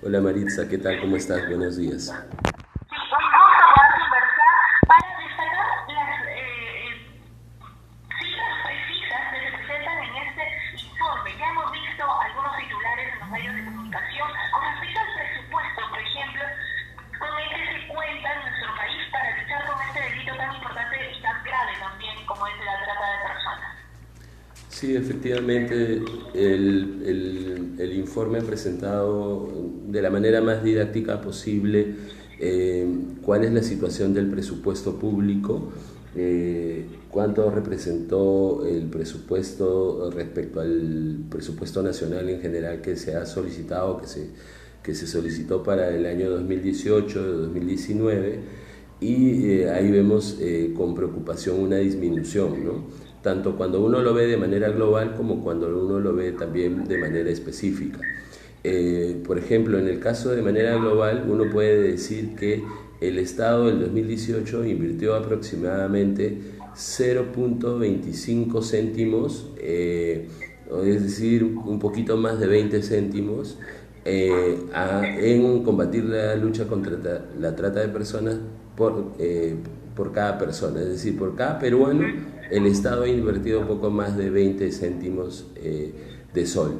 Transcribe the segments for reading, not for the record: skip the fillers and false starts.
Hola Maritza, ¿qué tal? ¿Cómo estás? Buenos días. Sí, un gusto poder conversar para destacar las cifras precisas que se presentan en este informe. Ya hemos visto algunos titulares en los medios de comunicación con respecto al presupuesto, por ejemplo, con el que se cuenta en nuestro país para luchar con este delito tan importante y tan grave también como es la trata de personas. Sí, efectivamente, el informe ha presentado de la manera más didáctica posible cuál es la situación del presupuesto público, cuánto representó el presupuesto respecto al presupuesto nacional en general que se ha solicitado, que se solicitó para el año 2018-2019, y ahí vemos con preocupación una disminución, ¿no? Tanto cuando uno lo ve de manera global como cuando uno lo ve también de manera específica. Por ejemplo, en el caso de manera global, uno puede decir que el Estado del 2018 invirtió aproximadamente 0.25 céntimos, es decir, un poquito más de 20 céntimos, en combatir la lucha contra la trata de personas por cada persona. Es decir, por cada peruano el Estado ha invertido poco más de 20 céntimos de sol.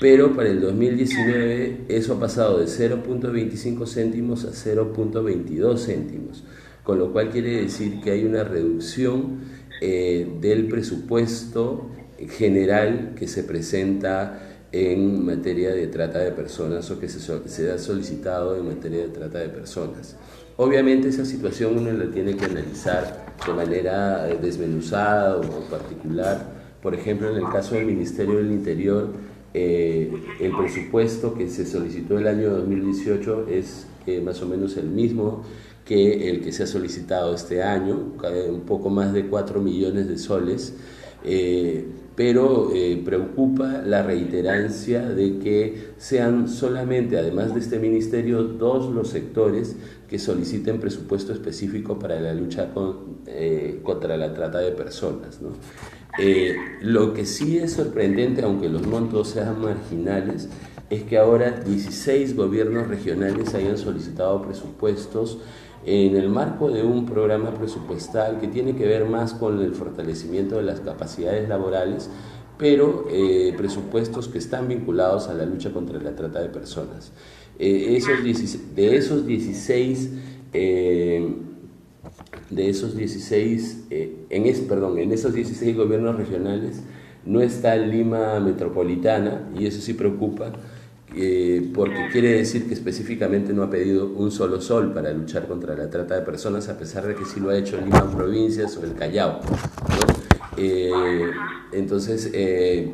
Pero para el 2019 eso ha pasado de 0.25 céntimos a 0.22 céntimos, con lo cual quiere decir que hay una reducción del presupuesto general que se presenta en materia de trata de personas o que se ha solicitado en materia de trata de personas. Obviamente esa situación uno la tiene que analizar de manera desmenuzada o particular. Por ejemplo, en el caso del Ministerio del Interior, el presupuesto que se solicitó el año 2018 es más o menos el mismo que el que se ha solicitado este año, un poco más de 4 millones de soles, pero preocupa la reiterancia de que sean solamente, además de este ministerio, dos los sectores que soliciten presupuesto específico para la lucha contra la trata de personas, ¿no? Lo que sí es sorprendente, aunque los montos sean marginales, es que ahora 16 gobiernos regionales hayan solicitado presupuestos en el marco de un programa presupuestal que tiene que ver más con el fortalecimiento de las capacidades laborales, pero presupuestos que están vinculados a la lucha contra la trata de personas. De esos 16, en esos 16 gobiernos regionales no está Lima Metropolitana, y eso sí preocupa, porque quiere decir que específicamente no ha pedido un solo sol para luchar contra la trata de personas, a pesar de que sí lo ha hecho en Lima Provincias o el Callao, ¿no? Entonces,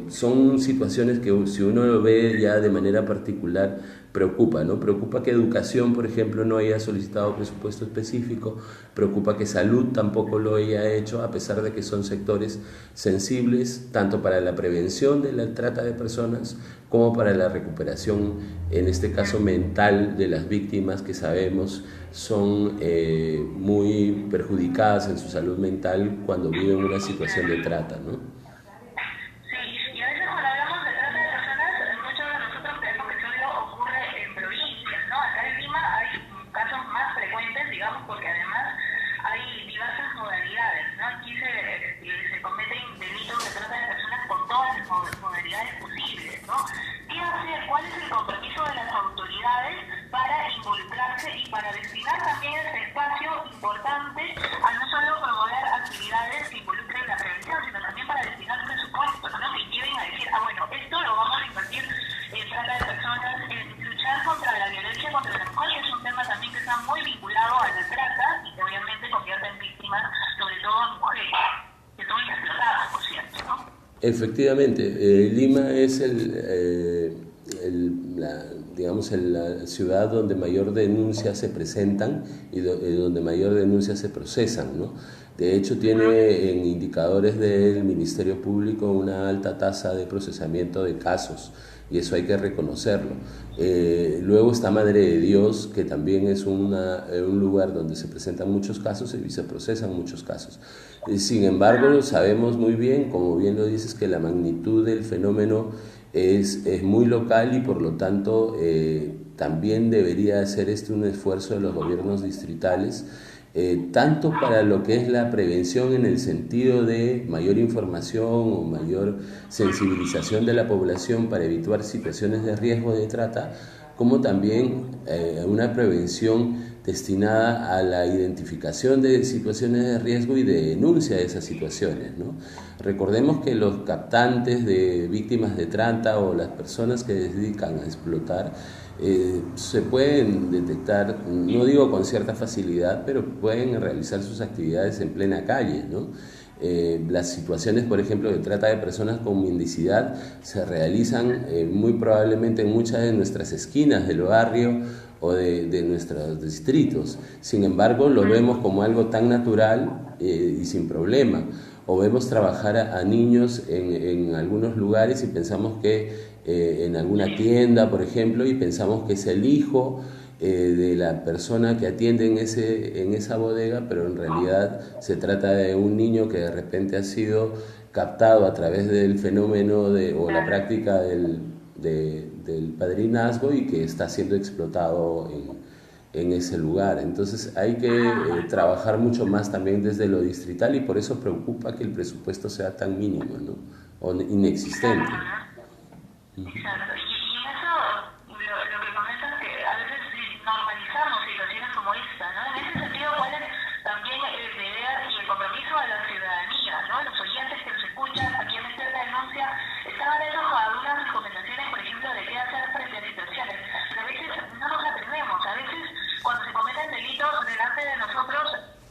son situaciones que si uno lo ve ya de manera particular, preocupa, ¿no? Preocupa que educación, por ejemplo, no haya solicitado presupuesto específico, preocupa que salud tampoco lo haya hecho, a pesar de que son sectores sensibles, tanto para la prevención de la trata de personas como para la recuperación, en este caso mental, de las víctimas que sabemos son muy perjudicadas en su salud mental cuando viven una situación de trata, ¿no? Sí, y a veces cuando hablamos de trata de personas, muchos de nosotros creemos que solo ocurre en provincias, ¿no? Acá en Lima hay casos más frecuentes, digamos, porque además hay diversas modalidades, ¿no? Aquí se cometen delitos de trata de personas con todas las modalidades posibles, ¿no? ¿Qué hacer? ¿Cuál es el compromiso de las autoridades para involucrarse y para destinar también ese espacio importante a no solo promover actividades que involucren la prevención, sino también para destinar presupuestos, ¿no? Que lleven a decir, ah, bueno, esto lo vamos a invertir en trata de personas, en luchar contra la violencia contra la mujer, que es un tema también que está muy vinculado a la trata y que obviamente convierte en víctimas, sobre todo mujeres, que son explotadas, por cierto, ¿no? Efectivamente, Lima es digamos, la ciudad donde mayor denuncias se presentan y donde mayor denuncias se procesan, ¿no? De hecho, tiene en indicadores del Ministerio Público una alta tasa de procesamiento de casos, y eso hay que reconocerlo. Luego está Madre de Dios, que también es un lugar donde se presentan muchos casos y se procesan muchos casos. Sin embargo, sabemos muy bien, como bien lo dices, que la magnitud del fenómeno es muy local, y por lo tanto también debería ser un esfuerzo de los gobiernos distritales, tanto para lo que es la prevención en el sentido de mayor información o mayor sensibilización de la población para evitar situaciones de riesgo de trata, como también una prevención destinada a la identificación de situaciones de riesgo y de denuncia de esas situaciones, ¿no? Recordemos que los captantes de víctimas de trata o las personas que se dedican a explotar se pueden detectar, no digo con cierta facilidad, pero pueden realizar sus actividades en plena calle, ¿no? Las situaciones, por ejemplo, de trata de personas con mendicidad se realizan muy probablemente en muchas de nuestras esquinas del barrio o de nuestros distritos. Sin embargo, lo vemos como algo tan natural y sin problema. O vemos trabajar a niños en algunos lugares y pensamos que en alguna tienda, por ejemplo, y pensamos que es el hijo de la persona que atiende en esa bodega, pero en realidad se trata de un niño que de repente ha sido captado a través del fenómeno o la práctica del padrinazgo y que está siendo explotado en ese lugar. Entonces hay que trabajar mucho más también desde lo distrital y por eso preocupa que el presupuesto sea tan mínimo, ¿no? O inexistente. Exacto. Y en eso, lo que comentas que a veces normalizamos situaciones como esta, ¿no? En ese sentido, ¿cuál es también el deber y el compromiso de la ciudadanía, ¿no? Los oyentes que nos escuchan aquí en esta denuncia están atentos a algunas recomendaciones, por ejemplo, de qué hacer frente a situaciones. Pero a veces no nos atrevemos, a veces cuando se cometen delitos delante de nosotros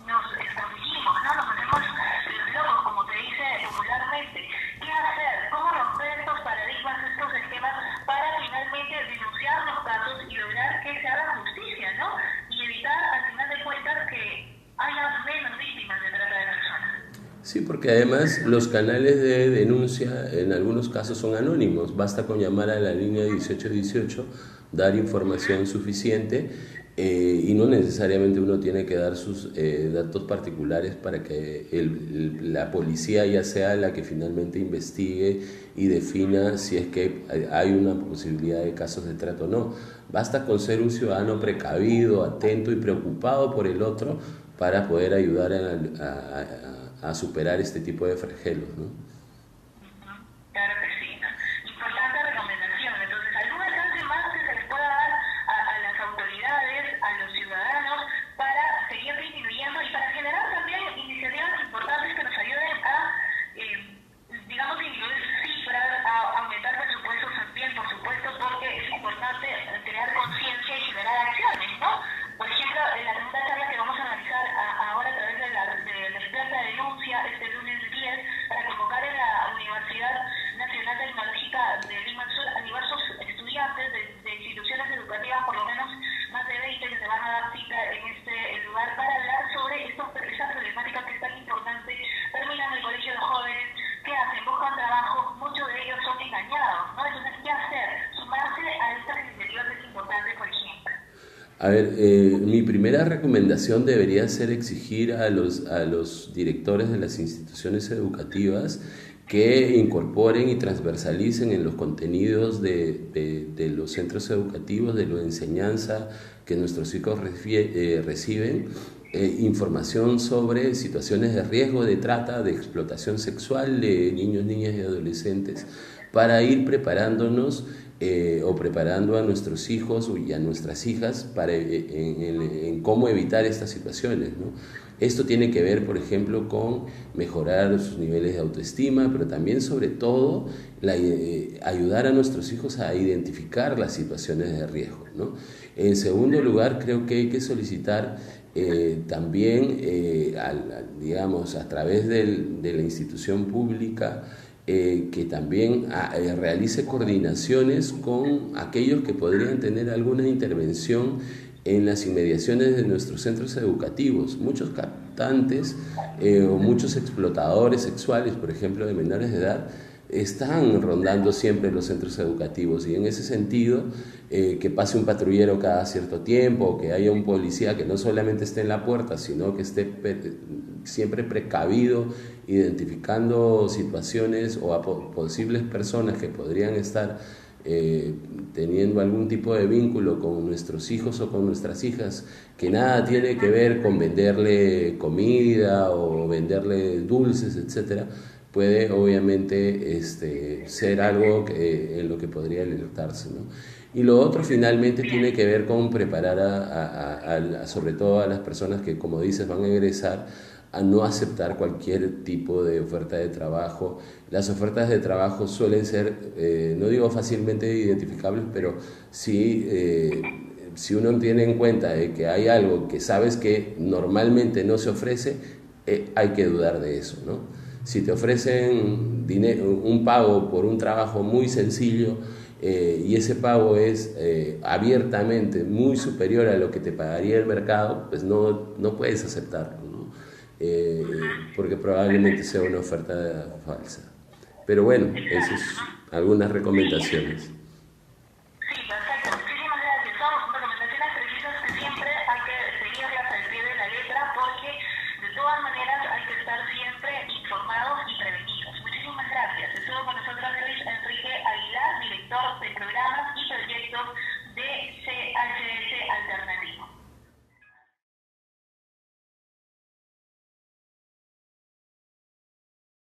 nos escabullimos, ¿no? Nos hacemos los locos, como se dice popularmente. ¿Qué hacer? ¿Cómo romper estos paradigmas, estos esquemas para finalmente denunciar los casos y lograr que se haga justicia, ¿no? Y evitar, al final de cuentas, que haya menos víctimas de trata de personas? Sí, porque además los canales de denuncia en algunos casos son anónimos. Basta con llamar a la línea 1818, dar información suficiente y no necesariamente uno tiene que dar sus datos particulares para que la policía ya sea la que finalmente investigue y defina si es que hay una posibilidad de casos de trata o no. Basta con ser un ciudadano precavido, atento y preocupado por el otro para poder ayudar a superar este tipo de flagelos, ¿no? Claro que sí. Importante recomendación. Entonces, ¿algún alcance más que se les pueda dar a las autoridades, a los ciudadanos, para seguir disminuyendo y para generar también iniciativas importantes que nos ayuden a, digamos, incluir cifras, a aumentar presupuestos también, por supuesto, porque es importante crear conciencia y generar acciones, ¿no? Por ejemplo, en la segunda charla que vamos a analizar ahora a través de la plaza de denuncia este lunes 10 para convocar en la Universidad Nacional Tecnológica de Lima Sur a diversos estudiantes de instituciones educativas, por lo menos más de 20 que se van a dar cita en este lugar para hablar sobre esa problemática que es tan importante. Terminan el colegio los jóvenes, ¿qué hacen? Buscan trabajo, muchos de ellos son engañados, ¿no? Entonces, ¿qué hacer? Sumarse a estas iniciativas es importante, por ejemplo. A ver, mi primera recomendación debería ser exigir a los directores de las instituciones educativas que incorporen y transversalicen en los contenidos de los centros educativos, de la enseñanza que nuestros hijos reciben, información sobre situaciones de riesgo de trata, de explotación sexual de niños, niñas y adolescentes, para ir preparándonos o preparando a nuestros hijos y a nuestras hijas en cómo evitar estas situaciones, ¿no? Esto tiene que ver, por ejemplo, con mejorar sus niveles de autoestima, pero también, sobre todo, ayudar a nuestros hijos a identificar las situaciones de riesgo, ¿no? En segundo lugar, creo que hay que solicitar también, digamos, a través de la institución pública, que también realice coordinaciones con aquellos que podrían tener alguna intervención en las inmediaciones de nuestros centros educativos. Muchos captantes o muchos explotadores sexuales, por ejemplo, de menores de edad, están rondando siempre los centros educativos, y en ese sentido que pase un patrullero cada cierto tiempo, o que haya un policía que no solamente esté en la puerta, sino que esté siempre precavido, identificando situaciones o a posibles personas que podrían estar teniendo algún tipo de vínculo con nuestros hijos o con nuestras hijas, que nada tiene que ver con venderle comida o venderle dulces, etcétera, puede obviamente ser algo en lo que podría alertarse, ¿no? Y lo otro finalmente tiene que ver con preparar sobre todo a las personas que, como dices, van a egresar, a no aceptar cualquier tipo de oferta de trabajo. Las ofertas de trabajo suelen ser, no digo fácilmente identificables, pero sí, si uno tiene en cuenta de que hay algo que sabes que normalmente no se ofrece, hay que dudar de eso, ¿no? Si te ofrecen un pago por un trabajo muy sencillo, y ese pago es abiertamente muy superior a lo que te pagaría el mercado, pues no puedes aceptarlo, ¿no? Porque probablemente sea una oferta falsa. Pero bueno, esas son algunas recomendaciones.